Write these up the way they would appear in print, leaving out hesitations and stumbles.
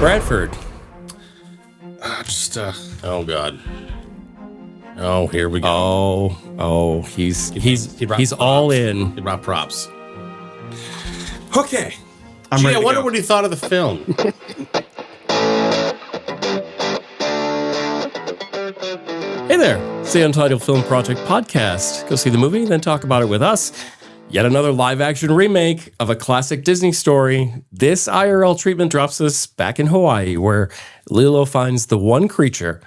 Bradford. Oh God. Oh, here we go. He's all in. He brought props. Okay. I wonder what he thought of the film. Hey there, it's the Untitled Film Project Podcast. Go see the movie, then talk about it with us. Yet another live-action remake of a classic Disney story. This IRL treatment drops us back in Hawaii, where LILO finds the one creature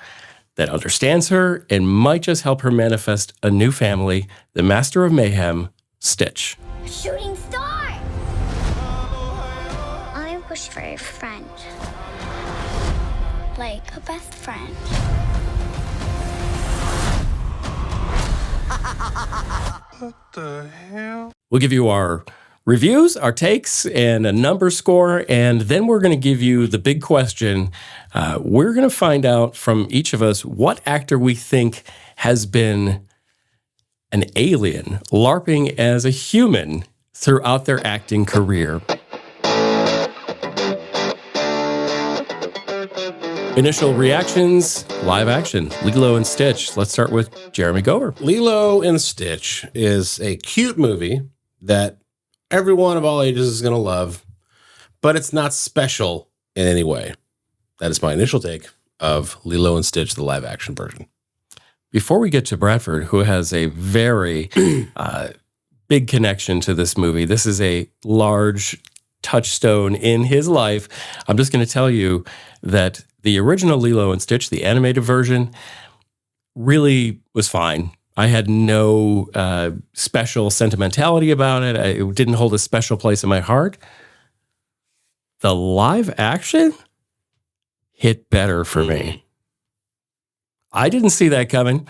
that understands her and might just help her manifest a new family, the Master of Mayhem, Stitch. A shooting star! I wish for a friend. Like a best friend. What the hell? We'll give you our reviews, our takes, and a number score, and then we're going to give you the big question. We're going to find out from each of us what actor we think has been an alien LARPing as a human throughout their acting career. Initial reactions, live action, Lilo and Stitch. Let's start with Jeremy Gover. Lilo and Stitch is a cute movie that everyone of all ages is going to love, but it's not special in any way. That is my initial take of Lilo and Stitch, the live action version. Before we get to Bradford, who has a very big connection to this movie, this is a large touchstone in his life. I'm just going to tell you that the original Lilo and Stitch, the animated version, really was fine. I had no special sentimentality about it. It didn't hold a special place in my heart. The live action hit better for me. I didn't see that coming.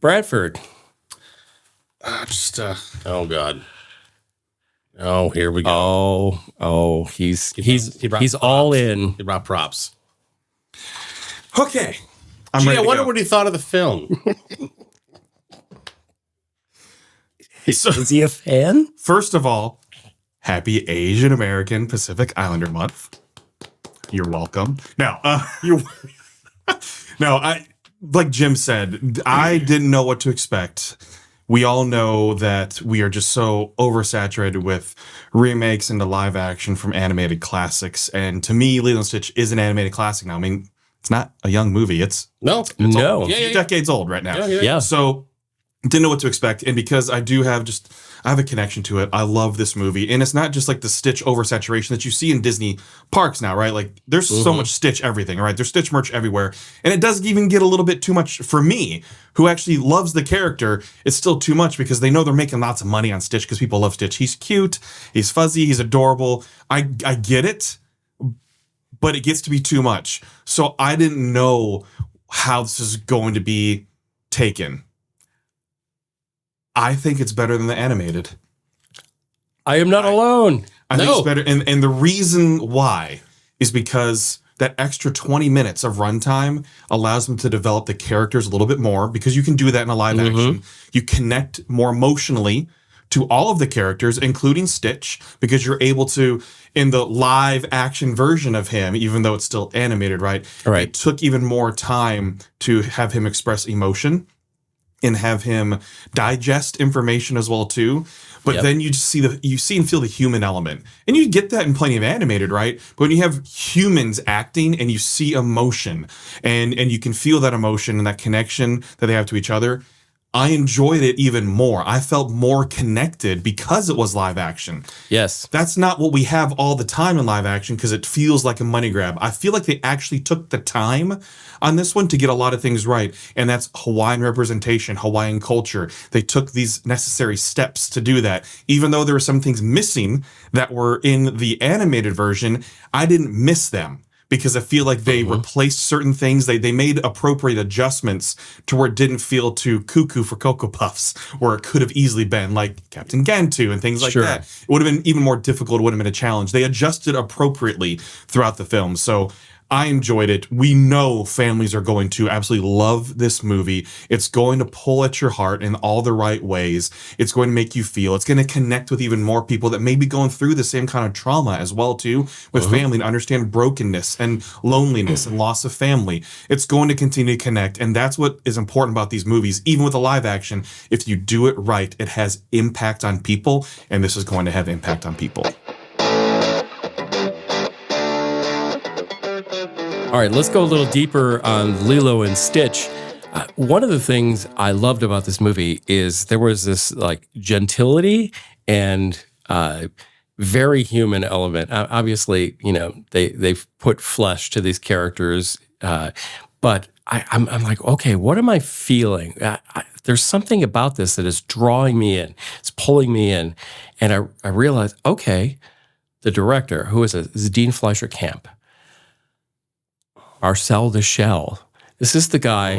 Bradford. Oh God. Oh, here we go. He's all in. He brought props. Okay. I wonder what he thought of the film. Is he a fan? First of all, happy Asian American Pacific Islander Month. You're welcome. Now, like Jim said, I didn't know what to expect. We all know that we are just so oversaturated with remakes into live action from animated classics. And to me, Lilo and Stitch is an animated classic now. I mean, it's not a young movie. It's no. Old. It's decades old right now. Yeah. So didn't know what to expect. And because I have a connection to it. I love this movie. And it's not just like the Stitch oversaturation that you see in Disney parks now, right? Like there's so much Stitch everything, right? There's Stitch merch everywhere. And it does even get a little bit too much for me, who actually loves the character. It's still too much because they know they're making lots of money on Stitch because people love Stitch. He's cute. He's fuzzy. He's adorable. I get it, but it gets to be too much. So I didn't know how this is going to be taken. I think it's better than the animated. I am not alone. I think it's better. And the reason why is because that extra 20 minutes of runtime allows them to develop the characters a little bit more, because you can do that in a live action. You connect more emotionally to all of the characters, including Stitch, because you're able to, in the live action version of him, even though it's still animated, right? It took even more time to have him express emotion and have him digest information as well too. But then you just see and feel the human element. And you get that in plenty of animated, right? But when you have humans acting and you see emotion and you can feel that emotion and that connection that they have to each other, I enjoyed it even more. I felt more connected because it was live action. Yes. That's not what we have all the time in live action because it feels like a money grab. I feel like they actually took the time on this one to get a lot of things right. And that's Hawaiian representation, Hawaiian culture. They took these necessary steps to do that. Even though there were some things missing that were in the animated version, I didn't miss them, because I feel like they replaced certain things. They made appropriate adjustments to where it didn't feel too cuckoo for Cocoa Puffs, where it could have easily been like Captain Gantu and things like that. It would have been even more difficult. It would have been a challenge. They adjusted appropriately throughout the film. So I enjoyed it. We know families are going to absolutely love this movie. It's going to pull at your heart in all the right ways. It's going to make you feel. It's going to connect with even more people that may be going through the same kind of trauma as well, too, with family, and understand brokenness and loneliness and loss of family. It's going to continue to connect, and that's what is important about these movies. Even with the live action, if you do it right, it has impact on people, and this is going to have impact on people. All right, let's go a little deeper on Lilo and Stitch. One of the things I loved about this movie is there was this like gentility and very human element. Obviously, you know, they've put flesh to these characters, but I'm like, okay, what am I feeling? There's something about this that is drawing me in. It's pulling me in, and I realized, okay, the director, who is Dean Fleischer Camp. Marcel the Shell. This is the guy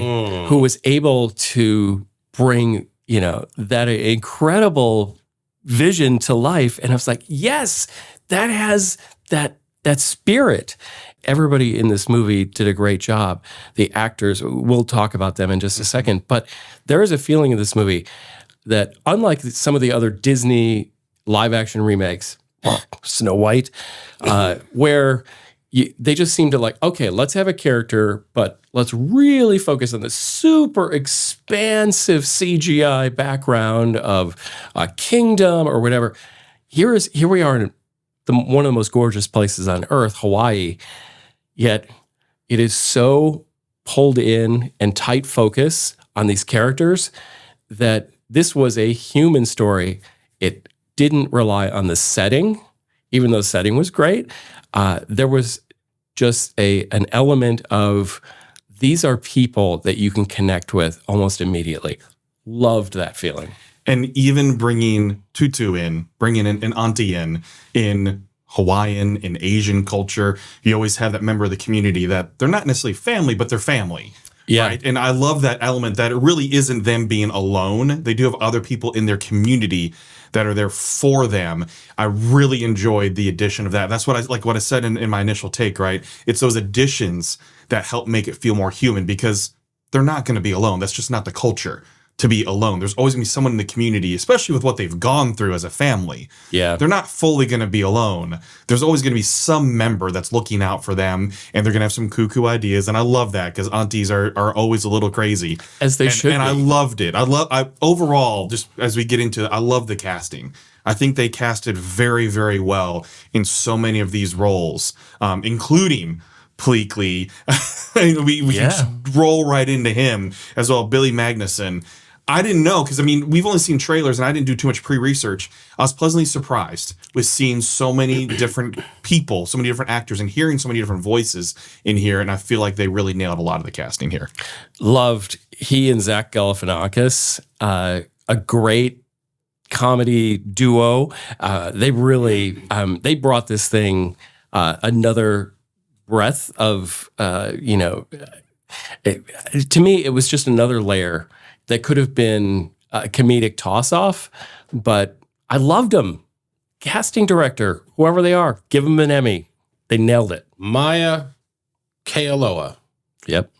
who was able to bring, you know, that incredible vision to life. And I was like, yes, that has that spirit. Everybody in this movie did a great job. The actors, we'll talk about them in just a second. But there is a feeling in this movie that, unlike some of the other Disney live action remakes, Snow White, where they just seem to like, okay, let's have a character, but let's really focus on the super expansive CGI background of a kingdom or whatever. Here we are in one of the most gorgeous places on earth, Hawaii, yet it is so pulled in and tight focus on these characters that this was a human story. It didn't rely on the setting, even though the setting was great. There was just an element of these are people that you can connect with almost immediately. Loved that feeling. And even bringing Tutu in, bringing an auntie in Hawaiian, in Asian culture, you always have that member of the community that they're not necessarily family, but they're family. Yeah. Right? And I love that element that it really isn't them being alone. They do have other people in their community that are there for them. I really enjoyed the addition of that. That's what I said in my initial take, right? It's those additions that help make it feel more human, because they're not going to be alone. That's just not the culture to be alone. There's always going to be someone in the community, especially with what they've gone through as a family. Yeah. They're not fully going to be alone. There's always going to be some member that's looking out for them, and they're going to have some cuckoo ideas. And I love that, because aunties are always a little crazy. As they should be. And I loved it. Overall, just as we get into it, I love the casting. I think they casted very, very well in so many of these roles, including Pleakley. we can just roll right into him as well. Billy Magnuson. I didn't know, because, I mean, we've only seen trailers and I didn't do too much pre-research. I was pleasantly surprised with seeing so many different people, so many different actors, and hearing so many different voices in here. And I feel like they really nailed a lot of the casting here. Loved he and Zach Galifianakis, a great comedy duo. They really, they brought this thing another breadth of, to me, it was just another layer that could have been a comedic toss-off, but I loved them. Casting director, whoever they are, give them an Emmy. They nailed it. Maya Kealoha Yep.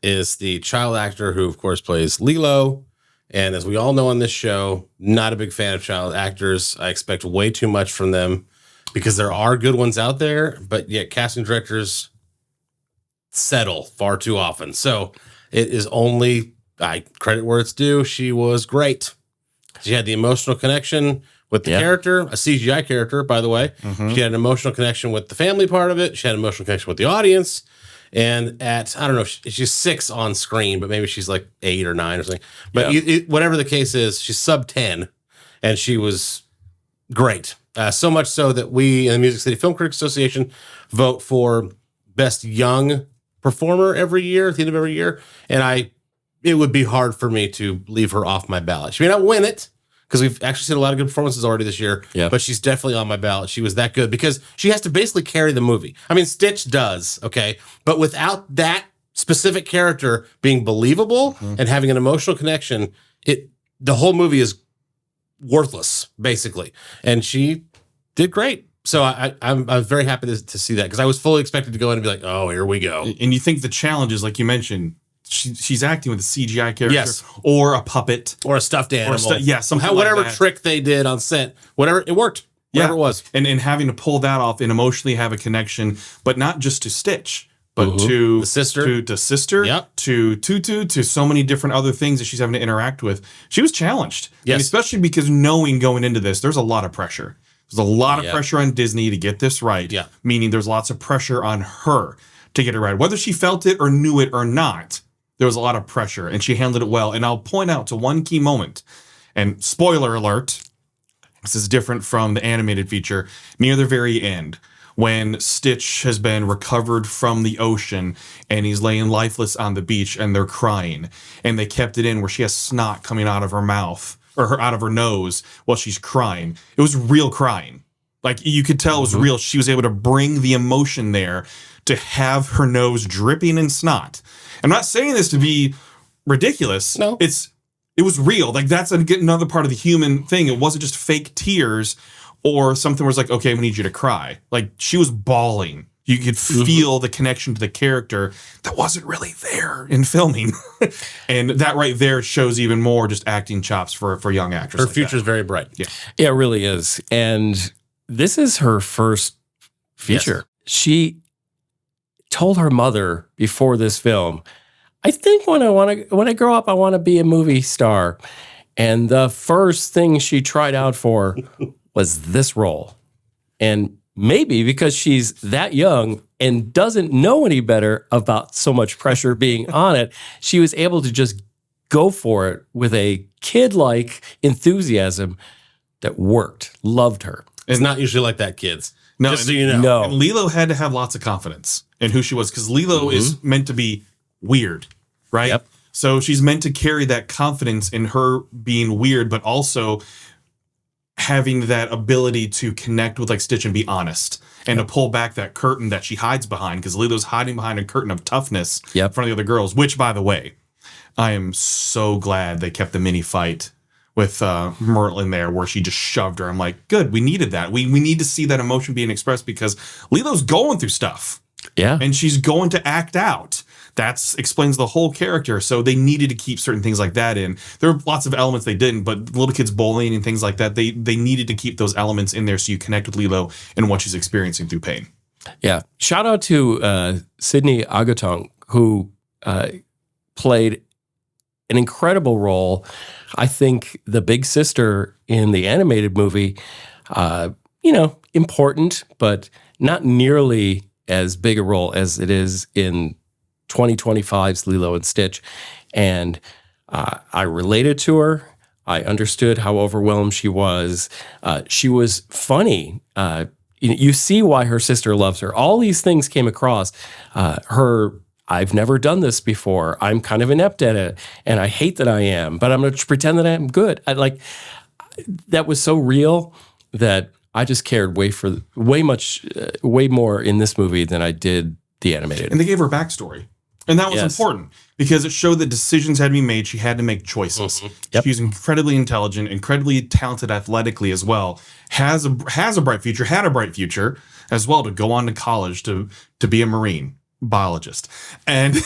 is the child actor who, of course, plays Lilo. And as we all know on this show, not a big fan of child actors. I expect way too much from them, because there are good ones out there, but yet casting directors settle far too often. So it is only, I credit where it's due, she was great. She had the emotional connection with the character, a CGI character, by the way. Mm-hmm. She had an emotional connection with the family part of it. She had an emotional connection with the audience. And at, I don't know, she's 6 on screen, but maybe she's like 8 or 9 or something. But whatever the case is, she's sub 10, and she was great. So much so that we in the Music City Film Critics Association vote for Best Young Performer every year, at the end of every year. And it would be hard for me to leave her off my ballot. She may not win it, because we've actually seen a lot of good performances already this year, but she's definitely on my ballot. She was that good, because she has to basically carry the movie. I mean, Stitch does, okay? But without that specific character being believable and having an emotional connection, the whole movie is worthless, basically. And she did great. So I'm very happy to see that, because I was fully expected to go in and be like, oh, here we go. And you think the challenge is, like you mentioned, she's acting with a CGI character, Yes. or a puppet, Or a stuffed animal. something whatever like that. trick they did on set, whatever, it worked. Whatever it was. And having to pull that off and emotionally have a connection, but not just to Stitch, but to The sister. to sister, Yep. to Tutu, to so many different other things that she's having to interact with. She was challenged. Yes. And especially because knowing going into this, there's a lot of pressure. There's a lot of Yep. pressure on Disney to get this right. Yeah. Meaning there's lots of pressure on her to get it right. Whether she felt it or knew it or not, there was a lot of pressure, and she handled it well. And I'll point out to one key moment, and spoiler alert, this is different from the animated feature, near the very end, when Stitch has been recovered from the ocean and he's laying lifeless on the beach and they're crying. And they kept it in where she has snot coming out of her mouth, or out of her nose while she's crying. It was real crying. Like, you could tell it was real. She was able to bring the emotion there to have her nose dripping in snot. I'm not saying this to be ridiculous. No. It was real. Like, that's another part of the human thing. It wasn't just fake tears or something where it's like, okay, we need you to cry. Like, she was bawling. You could feel the connection to the character that wasn't really there in filming. And that right there shows even more just acting chops for young actors. Her like future's that. very bright. Yeah. Yeah, it really is. And this is her first feature. She told her mother before this film, I think when I grow up, I want to be a movie star. And the first thing she tried out for was this role. And maybe because she's that young and doesn't know any better about so much pressure being on it, she was able to just go for it with a kid-like enthusiasm that worked. Loved her. It's not usually like that, kids. No, Just so you know. No. And Lilo had to have lots of confidence in who she was, because Lilo is meant to be weird, right? Yep. So she's meant to carry that confidence in her being weird, but also having that ability to connect with like Stitch and be honest, and to pull back that curtain that she hides behind, because Lilo's hiding behind a curtain of toughness in front of the other girls, which, by the way, I am so glad they kept the mini fight with Myrtle in there where she just shoved her. I'm like, good, we needed that. We need to see that emotion being expressed, because Lilo's going through stuff. Yeah. And she's going to act out. That explains the whole character. So they needed to keep certain things like that in. There were lots of elements they didn't, but little kids bullying and things like that, they needed to keep those elements in there so you connect with Lilo and what she's experiencing through pain. Yeah. Shout out to Sydney Agutong, who played an incredible role. I think the big sister in the animated movie, important, but not nearly as big a role as it is in 2025's Lilo and Stitch. And I related to her. I understood how overwhelmed she was. She was funny. You see why her sister loves her. All these things came across. I've never done this before. I'm kind of inept at it, and I hate that I am, but I'm going to pretend that I'm good. That was so real that I just cared way more in this movie than I did the animated. And they gave her backstory. And that was Yes. important, because it showed that decisions had to be made. She had to make choices. Yep. She's incredibly intelligent, incredibly talented athletically as well. Has a bright future, had a bright future as well, to go on to college to be a marine biologist. And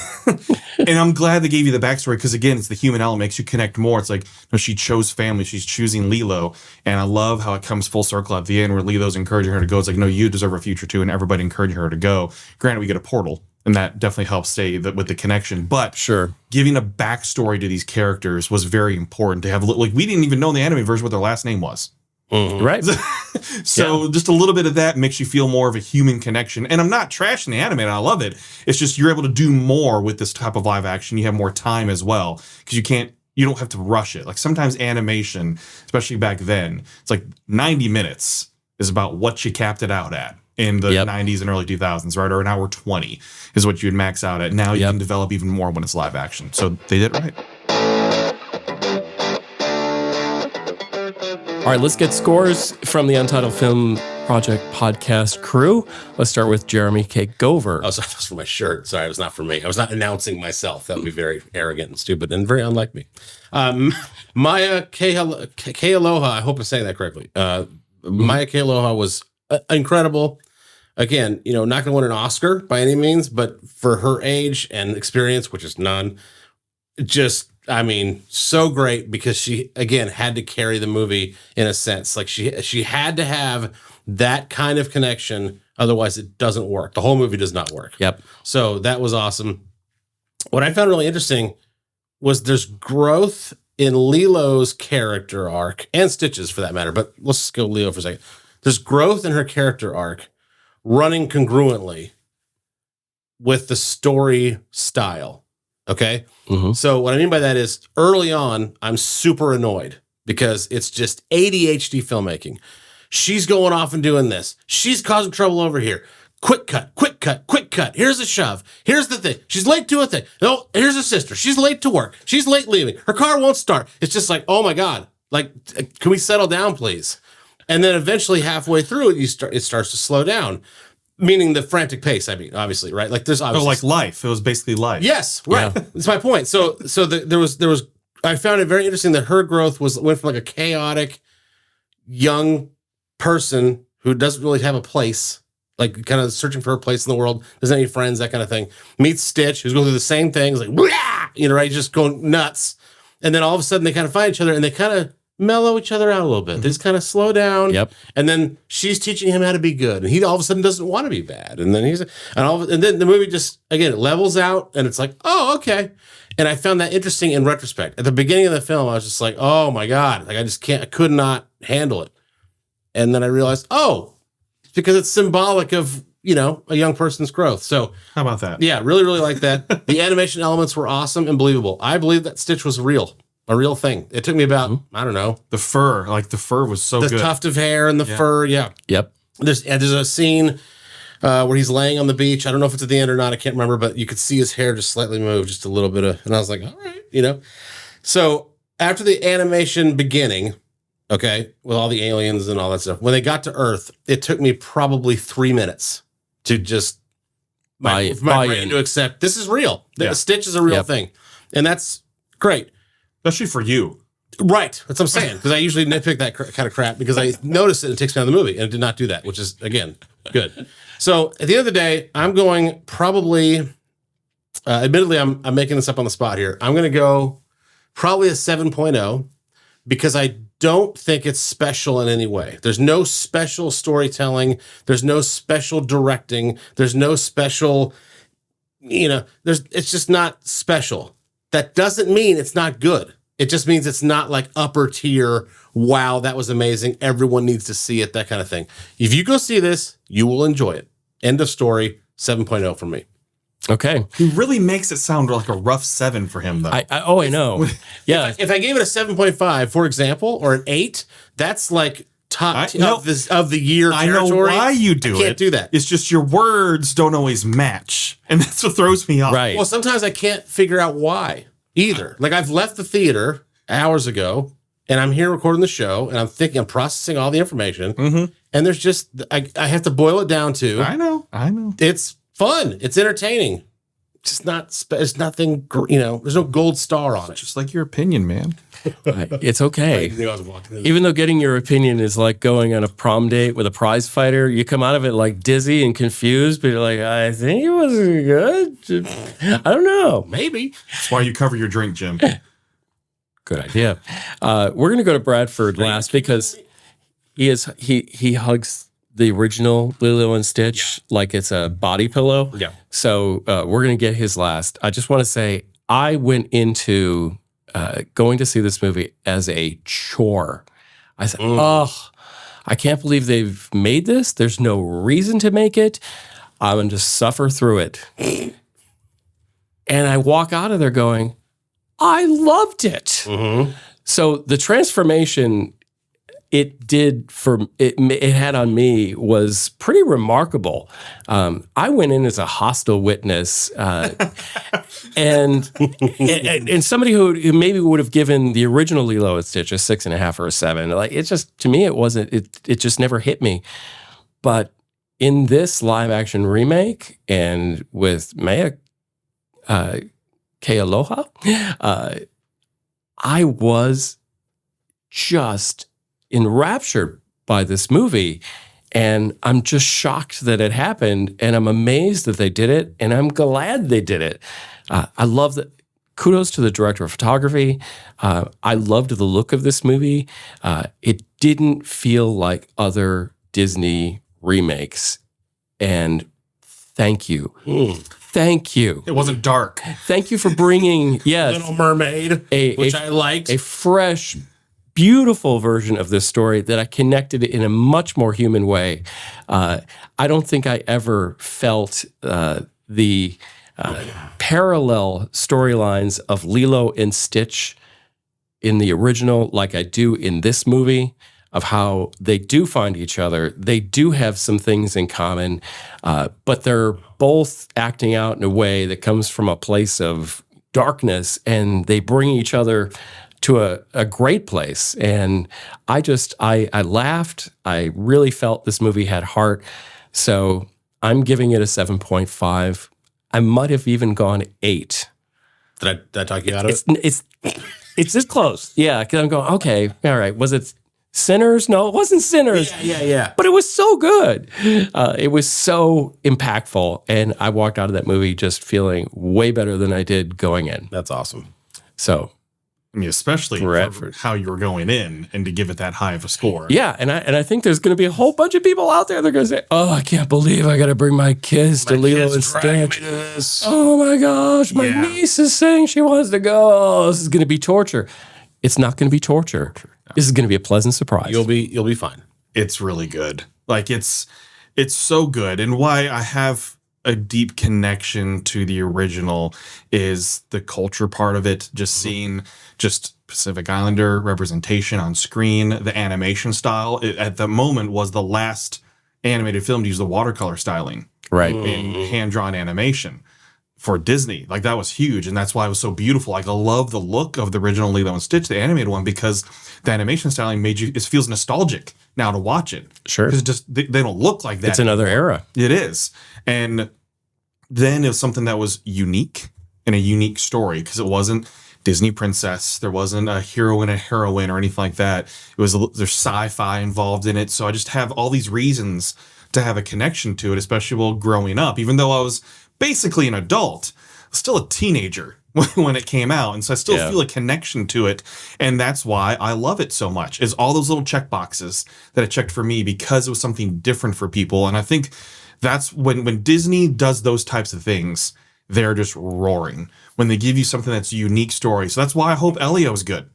and I'm glad they gave you the backstory, because again, it's the human element, makes you connect more. It's like, she chose family, she's choosing Lilo. And I love how it comes full circle at the end where Lilo's encouraging her to go. It's like, no, you deserve a future too, and everybody encouraging her to go. Granted, we get a portal, and that definitely helps stay with the connection. But Sure. giving a backstory to these characters was very important to have. Like, we didn't even know in the anime version what their last name was. Right. So just a little bit of that makes you feel more of a human connection. And I'm not trashing the anime, and I love it. It's just you're able to do more with this type of live action. You have more time as well, because you don't have to rush it. Like, sometimes animation, especially back then, it's like 90 minutes is about what you capped it out at in the 90s and early 2000s, right? Or an hour 20 is what you'd max out at. Now you can develop even more when it's live action. So they did it right. All right, let's get scores from the Untitled Film Project Podcast crew. Let's start with Jeremy K. Gover. Oh, sorry, that was for my shirt. Sorry, it was not for me. I was not announcing myself. That would be very arrogant and stupid and very unlike me. Maya K. Aloha, I hope I'm saying that correctly. Maya K. Aloha was incredible. Again, not going to win an Oscar by any means, but for her age and experience, which is none, so great because she, again, had to carry the movie in a sense. Like she had to have that kind of connection. Otherwise, it doesn't work. The whole movie does not work. Yep. So that was awesome. What I found really interesting was there's growth in Lilo's character arc and Stitch's for that matter. But let's just go Lilo for a second. There's growth in her character arc running congruently with the story style. Okay. Mm-hmm. So what I mean by that is early on, I'm super annoyed because it's just ADHD filmmaking. She's going off and doing this. She's causing trouble over here. Quick cut, quick cut, quick cut. Here's a shove. Here's the thing. She's late to a thing. No, here's a sister. She's late to work. She's late leaving. Her car won't start. It's just like, oh my God. Like, can we settle down, please? And then eventually halfway through it, it starts to slow down. Meaning the frantic pace, obviously, right? Like there's obviously like life. It was basically life. Yes, right. Yeah. That's my point. So there was. I found it very interesting that her growth went from like a chaotic young person who doesn't really have a place, like kind of searching for her place in the world, doesn't have any friends, that kind of thing. Meets Stitch, who's going through the same things, like right, just going nuts, and then all of a sudden they kind of find each other and they kind of mellow each other out a little bit. They just kind of slow down. Yep. And then she's teaching him how to be good, and he all of a sudden doesn't want to be bad. And then and then the movie just again it levels out, and it's like, oh, okay. And I found that interesting in retrospect. At the beginning of the film, I was just like, oh my God, like I could not handle it. And then I realized, oh, it's because it's symbolic of a young person's growth. So how about that? Yeah, really, really like that. The animation elements were awesome and believable. I believe that Stitch was a real thing. It took me about, I don't know. The fur was so good. The tuft of hair and the fur, yeah. Yep. There's a scene where he's laying on the beach. I don't know if it's at the end or not. I can't remember, but you could see his hair just slightly move, just a little bit of, and I was like, all right, So after the animation beginning, okay, with all the aliens and all that stuff, when they got to Earth, it took me probably 3 minutes to just my brain to accept this is real. Yeah. Stitch is a real thing. And that's great. Especially for you. Right. That's what I'm saying. Because I usually nitpick that kind of crap because I notice it and it takes me out of the movie. And it did not do that, which is, again, good. So at the end of the day, I'm going probably, admittedly, I'm making this up on the spot here. I'm going to go probably a 7.0 because I don't think it's special in any way. There's no special storytelling. There's no special directing. There's no special, it's just not special. That doesn't mean it's not good. It just means it's not like upper tier. Wow, that was amazing. Everyone needs to see it, that kind of thing. If you go see this, you will enjoy it. End of story, 7.0 for me. Okay. He really makes it sound like a rough 7 for him, though. I know. Yeah. If I gave it a 7.5, for example, or an 8, that's like top of the year territory. I know why you do it. I can't do that. It's just your words don't always match. And that's what throws me off. Right. Well, sometimes I can't figure out why either. Like I've left the theater hours ago and I'm here recording the show and I'm processing all the information. Mm-hmm. And there's just, I have to boil it down to. I know. It's fun. It's entertaining. It's not, it's nothing, there's no gold star on it. Just like your opinion, man. It's okay. Even though getting your opinion is like going on a prom date with a prize fighter, you come out of it like dizzy and confused, but you're like, I think it was good. I don't know. Maybe. That's why you cover your drink, Jim. Good idea. We're going to go to Bradford last because he hugs the original Lilo and Stitch like it's a body pillow. Yeah. So we're going to get his last. I just want to say I went into going to see this movie as a chore. I said, I can't believe they've made this. There's no reason to make it. I'm going to just suffer through it. And I walk out of there going, I loved it. Mm-hmm. So the transformation it had on me was pretty remarkable. I went in as a hostile witness, and somebody who maybe would have given the original Lilo and Stitch a 6.5 or a 7. Like it just to me, it wasn't. It just never hit me. But in this live action remake and with Maya Kealoha, I was just enraptured by this movie. And I'm just shocked that it happened, and I'm amazed that they did it, and I'm glad they did it. I love that. Kudos to the director of photography. I loved the look of this movie. It didn't feel like other Disney remakes. And thank you. Thank you. It wasn't dark. Thank you for bringing, yes, Little Mermaid, which I liked. a fresh, beautiful version of this story that I connected in a much more human way. I don't think I ever felt the parallel storylines of Lilo and Stitch in the original like I do in this movie, of how they do find each other. They do have some things in common, but they're both acting out in a way that comes from a place of darkness, and they bring each other to a great place. And I laughed. I really felt this movie had heart. So I'm giving it a 7.5. I might have even gone 8. Did I talk you out of it? It's this close. Yeah, because I'm going, okay, all right. Was it Sinners? No, it wasn't Sinners. Yeah. But it was so good. It was so impactful. And I walked out of that movie just feeling way better than I did going in. That's awesome. So, I mean, especially for Bradford. how you were going in and to give it that high of a score. yeah. And I think there's going to be a whole bunch of people out there that are going to say, oh, I can't believe I got to bring my kids to Lilo and Stitch. Oh my gosh, my niece is saying she wants to go. Oh, this is going to be torture. It's not going to be torture. This is going to be a pleasant surprise. You'll be fine. It's really good. Like it's so good. And why I have a deep connection to the original is the culture part of it. Just seeing just Pacific Islander representation on screen, the animation style. It, at the moment, was the last animated film to use the watercolor styling right. in hand-drawn animation for Disney. Like, that was huge, and that's why it was so beautiful. Like, I love the look of the original Lilo and Stitch, the animated one, because the animation styling it feels nostalgic now to watch it. Sure. Because just they don't look like that. It's another era. It is. And then it was something that was unique and a unique story, because it wasn't Disney princess. There wasn't a hero and a heroine or anything like that. There's sci-fi involved in it. So I just have all these reasons to have a connection to it, especially while growing up. Even though I was basically an adult, I was still a teenager when it came out. And so I still feel a connection to it. And that's why I love it so much, is all those little check boxes that it checked for me, because it was something different for people. And I think that's when Disney does those types of things, they're just roaring. When they give you something that's a unique story. So that's why I hope Elio is good.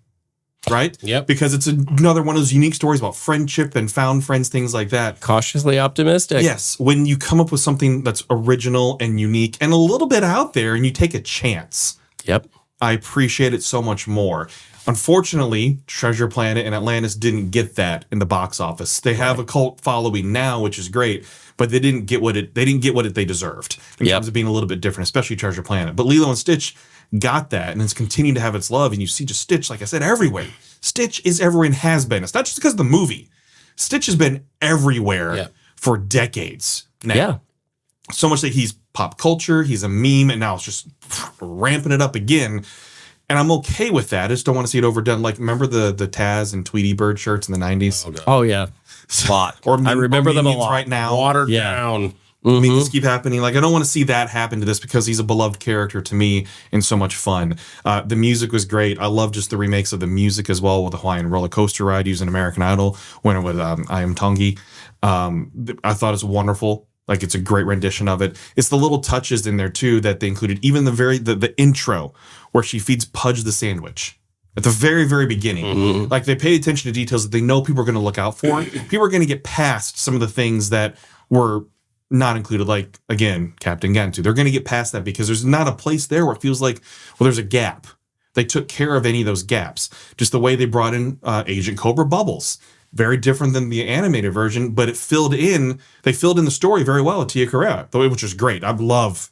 Right? Yep. Because it's another one of those unique stories about friendship and found friends, things like that. Cautiously optimistic. Yes. When you come up with something that's original and unique and a little bit out there and you take a chance. Yep. I appreciate it so much more. Unfortunately, Treasure Planet and Atlantis didn't get that in the box office. They have a cult following now, which is great, but they didn't get what they deserved in terms of being a little bit different, especially Treasure Planet. But Lilo and Stitch got that, and it's continuing to have its love. And you see just Stitch, like I said, everywhere. Stitch is everywhere and has been. It's not just because of the movie. Stitch has been everywhere for decades now. Yeah. So much that he's pop culture, he's a meme, and now it's just ramping it up again. And I'm okay with that. I just don't want to see it overdone. Like, remember the Taz and Tweety Bird shirts in the 90s? Oh yeah. A lot. I remember them a lot right now. Watered down. Memes keep happening. Like, I don't want to see that happen to this, because he's a beloved character to me and so much fun. The music was great. I love just the remakes of the music as well, with the Hawaiian roller coaster ride using American Idol, winner with I Am Tongi. I thought it was wonderful. Like, it's a great rendition of it. It's the little touches in there too that they included. Even the intro where she feeds Pudge the sandwich at the very, very beginning. Like, they pay attention to details that they know people are going to look out for. People are going to get past some of the things that were not included, like, again, Captain Gantu. They're going to get past that because there's not a place there where it feels like, well, there's a gap. They took care of any of those gaps. Just the way they brought in Agent Cobra Bubbles. Very different than the animated version, but they filled in the story very well with Tia Carrere, which is great. I love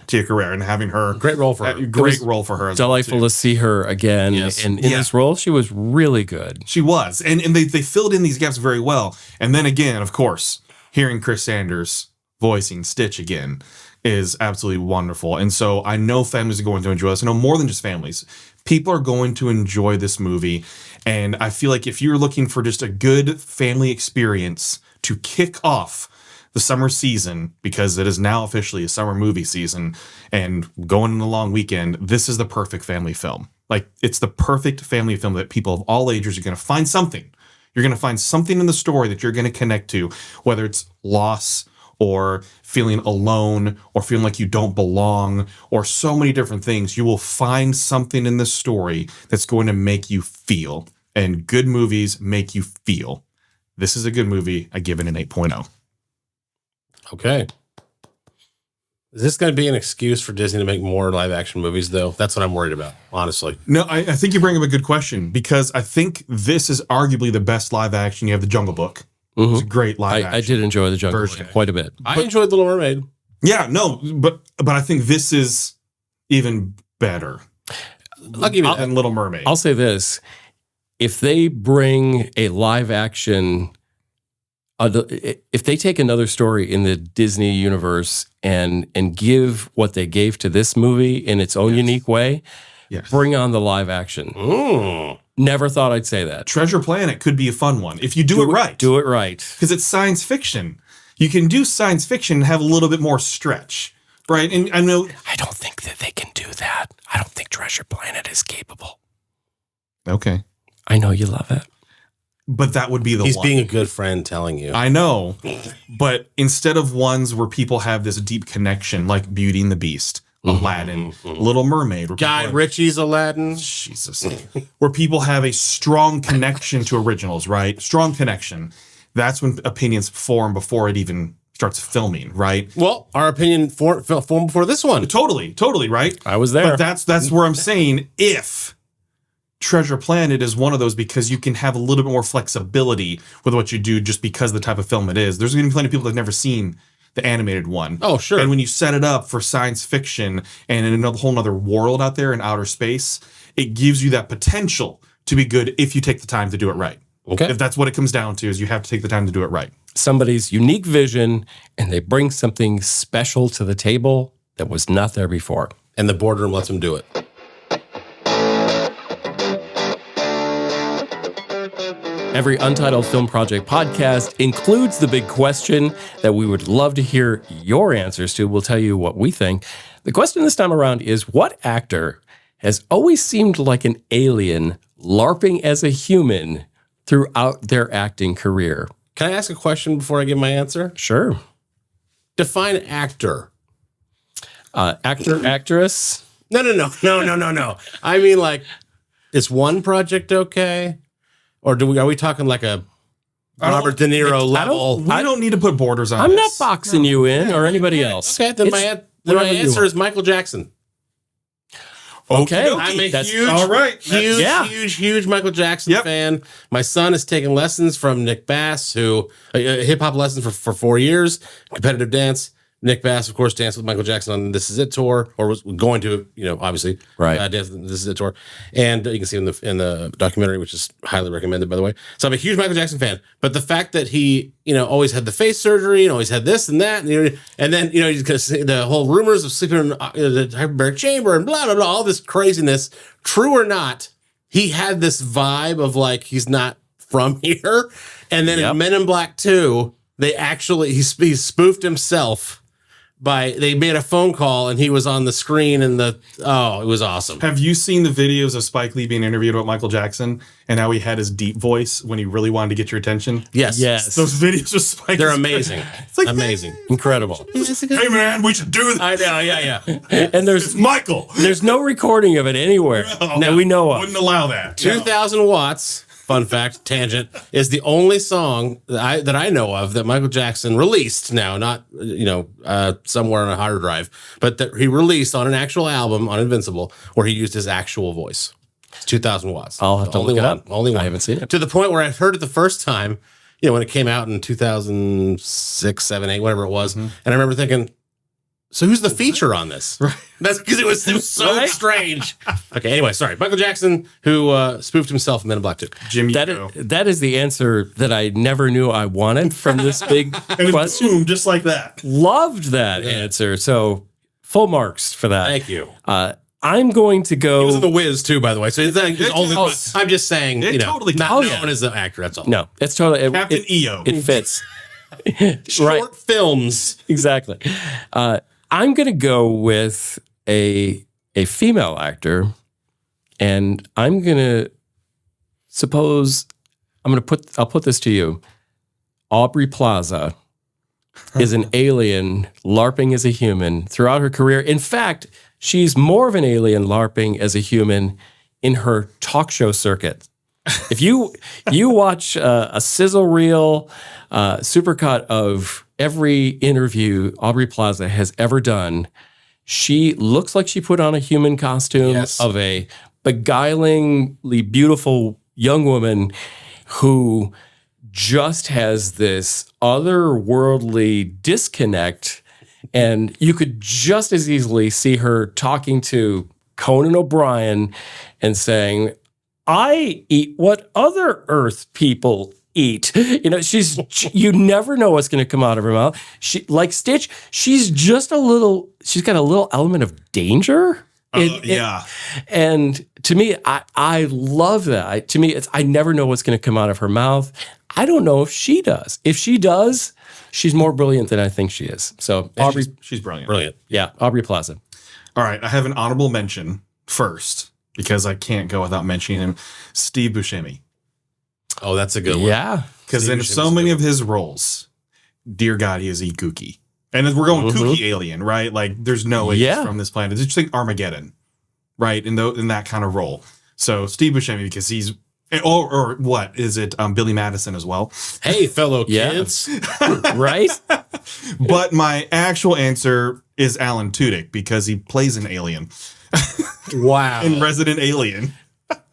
Tia Carrere and having her. Great role for her. Great role for her. Delightful to see her again. Yes. And in this role, she was really good. She was. And they filled in these gaps very well. And then again, of course, hearing Chris Sanders voicing Stitch again is absolutely wonderful. And so I know families are going to enjoy this. I know more than just families. People are going to enjoy this movie. And I feel like if you're looking for just a good family experience to kick off the summer season, because it is now officially a summer movie season and going in a long weekend, this is the perfect family film. Like, it's the perfect family film that people of all ages are going to find something. You're going to find something in the story that you're going to connect to, whether it's loss or feeling alone or feeling like you don't belong or so many different things. You will find something in this story that's going to make you feel. And good movies make you feel. This is a good movie. I give it an 8.0. Okay. Is this going to be an excuse for Disney to make more live action movies, though? That's what I'm worried about, honestly. No, I think you bring up a good question, because I think this is arguably the best live action. You have The Jungle Book. It's a great live action. I did enjoy The Jungle version. Book quite a bit. I enjoyed Little Mermaid. Yeah, no, but I think this is even better I'll give you that. than Little Mermaid. I'll say this. If they bring a live action, if they take another story in the Disney universe and give what they gave to this movie in its own unique way, bring on the live action. Never thought I'd say that. Treasure Planet could be a fun one if you do it right. Do it right. Because it's science fiction. You can do science fiction and have a little bit more stretch, right? And I know... I don't think that they can do that. I don't think Treasure Planet is capable. Okay. I know you love it. But that would be the He's one. being a good friend telling you. I know. But instead of ones where people have this deep connection, like Beauty and the Beast, Aladdin, Little Mermaid. Guy Ritchie's Aladdin. Jesus. Where people have a strong connection to originals, right? Strong connection. That's when opinions form before it even starts filming, right? Well, our opinion formed before this one. Totally, right? I was there. But that's where I'm saying if Treasure Planet is one of those, because you can have a little bit more flexibility with what you do just because of the type of film it is. There's going to be plenty of people that have never seen the animated one. Oh, sure. And when you set it up for science fiction and in another whole other world out there in outer space, it gives you that potential to be good if you take the time to do it right. Okay. If that's what it comes down to, is you have to take the time to do it right. Somebody's unique vision, and they bring something special to the table that was not there before. And the boardroom lets him do it. Every Untitled Film Project podcast includes the big question that we would love to hear your answers to. We'll tell you what we think. The question this time around is, what actor has always seemed like an alien LARPing as a human throughout their acting career? Can I ask a question before I give my answer? Sure. Define actor. Actor, actress? No. I mean, like, is one project okay? Or are we talking like a Robert De Niro level? We don't need to put borders on I'm not this. boxing you in or anybody else. Okay, then my whatever you answer want. is Michael Jackson. Okay. I'm a That's- huge, all right. huge Michael Jackson fan. My son has taken lessons from Nick Bass, who hip hop lessons for 4 years, competitive dance. Nick Bass, of course, danced with Michael Jackson on This Is It tour, or was going to, obviously, Right. Dance with This Is It tour, and you can see in the documentary, which is highly recommended, by the way. So I'm a huge Michael Jackson fan, but the fact that he, always had the face surgery and always had this and that, and then because the whole rumors of sleeping in the hyperbaric chamber and blah blah blah, all this craziness, true or not, he had this vibe of like he's not from here, and then in Men in Black 2, he spoofed himself. They made a phone call and he was on the screen and it was awesome. Have you seen the videos of Spike Lee being interviewed about Michael Jackson and how he had his deep voice when he really wanted to get your attention? Yes. Those videos of Spike. They're amazing. It's like, amazing. Incredible. Hey man, we should do that. I know, yeah. And It's Michael. there's no recording of it anywhere that we know of. Wouldn't allow that. 2,000 Watts, fun fact, tangent, is the only song that I know of that Michael Jackson released now, not, somewhere on a hard drive, but that he released on an actual album on Invincible where he used his actual voice. It's 2,000 Watts. I'll have to Only look it one. up. Only one. I haven't seen it. To the point where I heard it the first time, when it came out in 2006, 7, 8, whatever it was. And I remember thinking, so who's the feature on this? Right. That's because it was so strange. Okay, anyway, sorry. Michael Jackson, who spoofed himself in Men in Black 2. Jimmy. That is the answer that I never knew I wanted from this big question. Boom, just like that. Loved that answer. So full marks for that. Thank you. I'm going to go. He was in The Wiz too, by the way. So it's only. I'm just saying, It totally not counts. known as an actor. That's all. No, it's totally Captain EO. It fits. Short films. Exactly. I'm going to go with a female actor, and I'm going to I'll put this to you. Aubrey Plaza is an alien LARPing as a human throughout her career. In fact, she's more of an alien LARPing as a human in her talk show circuit. If you watch a sizzle reel supercut of every interview Aubrey Plaza has ever done, she looks like she put on a human costume of a beguilingly beautiful young woman who just has this otherworldly disconnect, and you could just as easily see her talking to Conan O'Brien and saying, I eat what other Earth people eat. You know, you never know what's going to come out of her mouth. She, like Stitch, she's got a little element of danger. And to me, I love that. To me, I never know what's going to come out of her mouth. I don't know if she does. If she does, she's more brilliant than I think she is. So Aubrey, she's brilliant. Brilliant. Yeah, Aubrey Plaza. All right, I have an honorable mention first because I can't go without mentioning him. Steve Buscemi. Oh, that's a good one. Yeah. Because in so many of his roles, dear God, he is kooky. And we're going kooky alien, right? Like, there's no way he's from this planet. Just think Armageddon, right? In that kind of role. So Steve Buscemi, because he's, or what is it? Billy Madison as well. Hey, fellow kids, right? But my actual answer is Alan Tudyk because he plays an alien. Wow. In Resident Alien.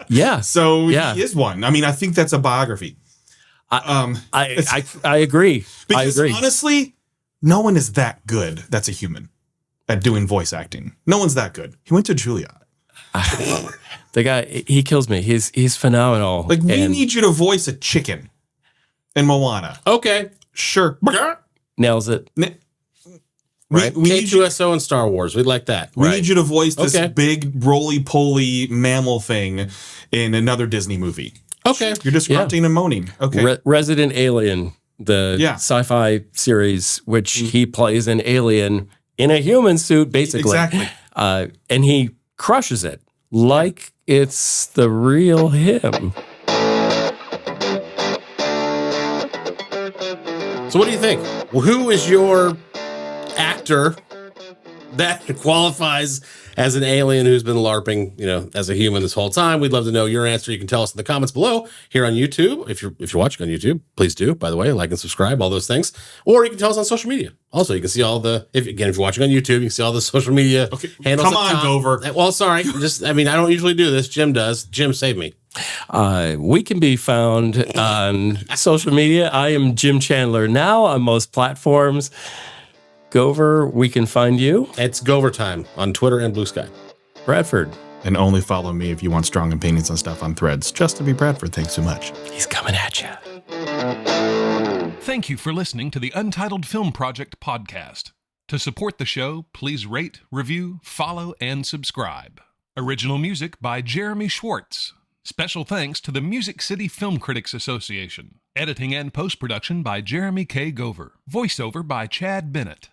Yeah. So he is one. I mean, I think that's a biography. I agree. Because I agree. honestly, no one is that good that's a human at doing voice acting. No one's that good. He went to Juilliard. The guy, he kills me. He's phenomenal. Like, we need you to voice a chicken in Moana. Okay. Sure. Nails it. Right. We need you, K2SO and Star Wars. We'd like that. we need you to voice this big roly-poly mammal thing in another Disney movie. Okay. You're just grunting and moaning. Okay. Resident Alien, the sci-fi series, which he plays an alien in a human suit, basically. Exactly. And he crushes it like it's the real him. So what do you think? Well, who is your actor that qualifies as an alien who's been LARPing, as a human this whole time? We'd love to know your answer. You can tell us in the comments below here on YouTube. If you're watching on YouTube, please do, by the way, like and subscribe, all those things. Or you can tell us on social media. Also, you can see all the, if you're watching on YouTube, you can see all the social media handles. Come on, Dover. Well, sorry. I don't usually do this. Jim does. Jim, save me. We can be found on social media. I am Jim Chandler now on most platforms. Gover, we can find you. It's Gover time on Twitter and Blue Sky. Bradford. And only follow me if you want strong opinions on stuff on Threads. Just to be Bradford. Thanks so much. He's coming at you. Thank you for listening to the Untitled Film Project Podcast. To support the show, please rate, review, follow, and subscribe. Original music by Jeremy Schwartz. Special thanks to the Music City Film Critics Association. Editing and post-production by Jeremy K. Gover. Voiceover by Chad Bennett.